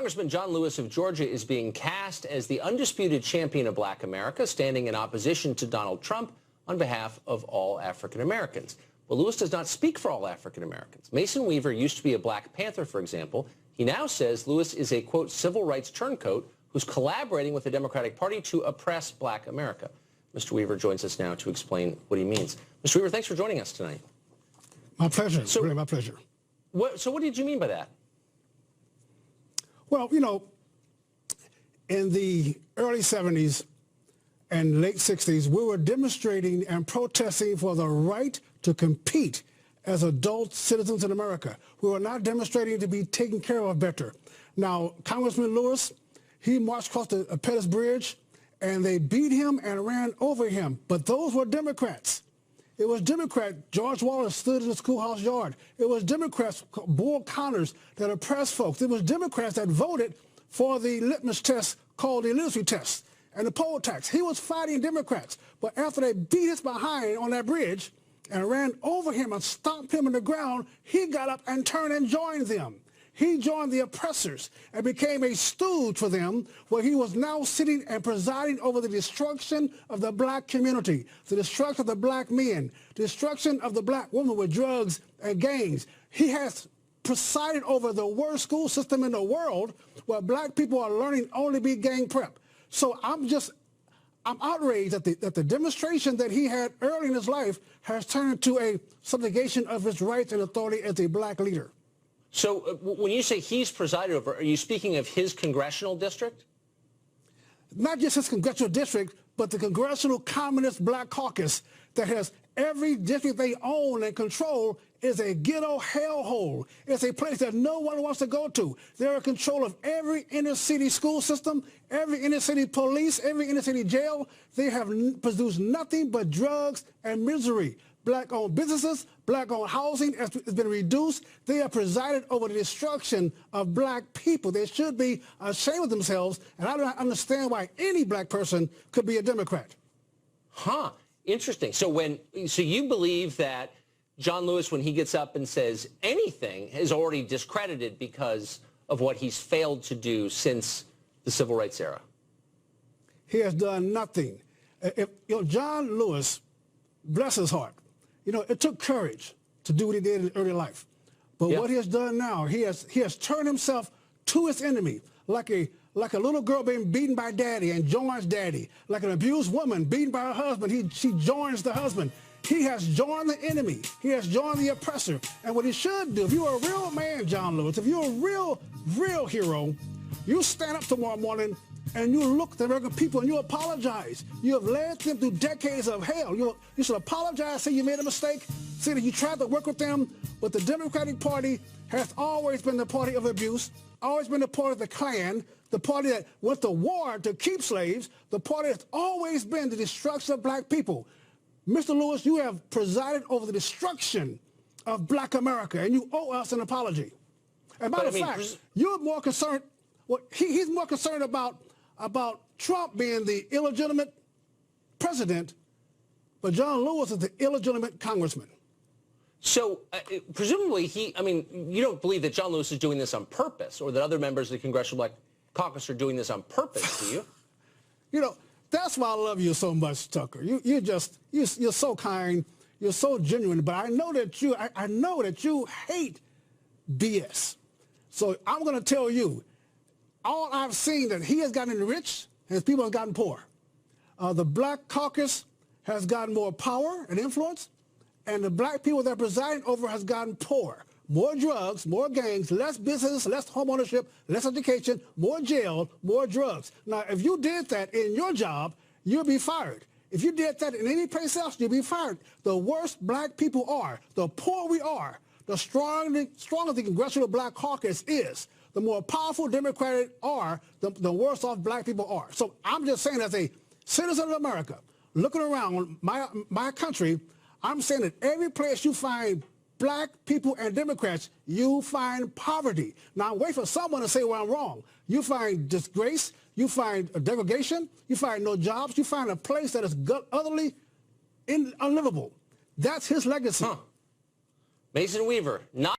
Congressman John Lewis of Georgia is being cast as the undisputed champion of black America, standing in opposition to Donald Trump on behalf of all African Americans. But Lewis does not speak for all African Americans. Mason Weaver used to be a Black Panther, for example. He now says Lewis is a, quote, civil rights turncoat who's collaborating with the Democratic Party to oppress black America. Mr. Weaver joins us now to explain what he means. Mr. Weaver, thanks for joining us tonight. My pleasure. Really, my pleasure. So what did you mean by that? Well, you know, in the early 70s and late 60s, we were demonstrating and protesting for the right to compete as adult citizens in America. We were not demonstrating to be taken care of better. Now, Congressman Lewis, he marched across the Pettus Bridge, and they beat him and ran over him. But those were Democrats. It was Democrat. George Wallace stood in the schoolhouse yard. It was Democrats, Bull Connors, that oppressed folks. It was Democrats that voted for the litmus test called the literacy test and the poll tax. He was fighting Democrats. But after they beat his behind on that bridge and ran over him and stomped him on the ground, he got up and turned and joined them. He joined the oppressors and became a stooge for them, where he was now sitting and presiding over the destruction of the black community, the destruction of the black men, the destruction of the black woman with drugs and gangs. He has presided over the worst school system in the world, where black people are learning only to be gang prep. So I'm outraged that the demonstration that he had early in his life has turned into a subjugation of his rights and authority as a black leader. So when you say he's presided over, are you speaking of his congressional district? Not just his congressional district, but the Congressional Communist Black Caucus that has every district they own and control is a ghetto hellhole. It's a place that no one wants to go to. They're in control of every inner city school system, every inner city police, every inner city jail. They have produced nothing but drugs and misery. Black-owned businesses, black-owned housing has been reduced. They have presided over the destruction of black people. They should be ashamed of themselves, and I don't understand why any black person could be a Democrat. Huh. Interesting. So you believe that John Lewis, when he gets up and says anything, is already discredited because of what he's failed to do since the civil rights era? He has done nothing. John Lewis, bless his heart, it took courage to do what he did in early life. But what he has done now, he has turned himself to his enemy, like a little girl being beaten by daddy and joins daddy, like an abused woman beaten by her husband, she joins the husband. He has joined the enemy. He has joined the oppressor. And what he should do, if you're a real man, John Lewis, if you're a real hero, you stand up tomorrow morning and you look at the American people and you apologize. You have led them through decades of hell. You should apologize, say you made a mistake, say that you tried to work with them, but the Democratic Party has always been the party of abuse, always been the party of the Klan, the party that went to war to keep slaves, the party that's always been the destruction of black people. Mr. Lewis, you have presided over the destruction of black America, and you owe us an apology. And matter of fact, you're more concerned, he's more concerned about Trump being the illegitimate president, but John Lewis is the illegitimate congressman. So presumably you don't believe that John Lewis is doing this on purpose, or that other members of the Congressional Black Caucus are doing this on purpose, do you? That's why I love you so much, Tucker. You're so kind, you're so genuine, but I know that you hate BS. So I'm going to tell you, all I've seen that he has gotten rich and his people have gotten poor. The Black Caucus has gotten more power and influence, and the black people that presiding over has gotten poor. More drugs, more gangs, less business, less home ownership, less education, more jail, more drugs. Now, if you did that in your job, you'll be fired. If you did that in any place else, you'll be fired. The worse black people are, the poorer we are, the stronger the Congressional Black Caucus is, the more powerful Democrats are, the worse off black people are. So I'm just saying, as a citizen of America, looking around my country, I'm saying that every place you find black people and Democrats, you find poverty. Now, wait for someone to say, well, I'm wrong. You find disgrace, you find degradation, you find no jobs, you find a place that is utterly unlivable. That's his legacy. Mason Weaver, not